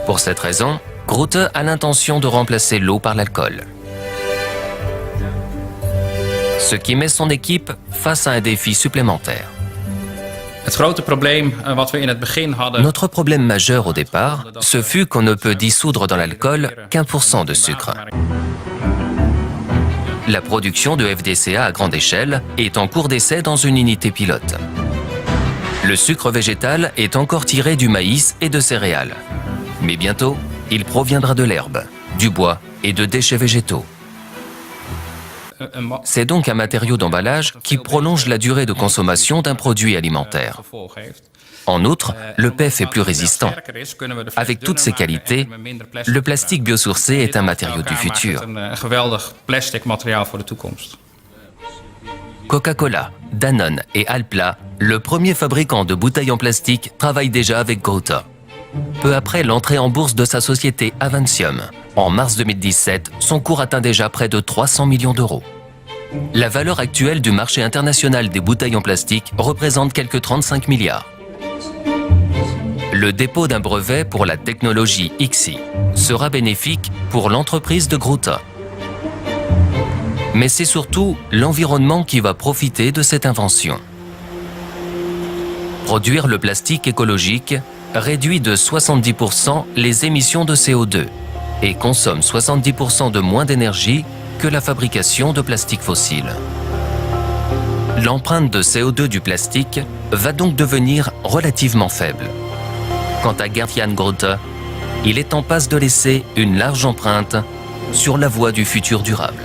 Pour cette raison, Grote a l'intention de remplacer l'eau par l'alcool. Ce qui met son équipe face à un défi supplémentaire. Notre problème majeur au départ, ce fut qu'on ne peut dissoudre dans l'alcool qu'1% de sucre. La production de FDCA à grande échelle est en cours d'essai dans une unité pilote. Le sucre végétal est encore tiré du maïs et de céréales. Mais bientôt, il proviendra de l'herbe, du bois et de déchets végétaux. C'est donc un matériau d'emballage qui prolonge la durée de consommation d'un produit alimentaire. En outre, le PEF est plus résistant. Avec toutes ses qualités, le plastique biosourcé est un matériau du futur. Coca-Cola, Danone et Alpla, le premier fabricant de bouteilles en plastique, travaillent déjà avec Grote. Peu après l'entrée en bourse de sa société Avancium, en mars 2017, son cours atteint déjà près de 300 millions d'euros. La valeur actuelle du marché international des bouteilles en plastique représente quelques 35 milliards. Le dépôt d'un brevet pour la technologie ICSI sera bénéfique pour l'entreprise de Grote. Mais c'est surtout l'environnement qui va profiter de cette invention. Produire le plastique écologique réduit de 70% les émissions de CO2 et consomme 70% de moins d'énergie que la fabrication de plastique fossile. L'empreinte de CO2 du plastique va donc devenir relativement faible. Quant à Gert-Jan Grote, il est en passe de laisser une large empreinte sur la voie du futur durable.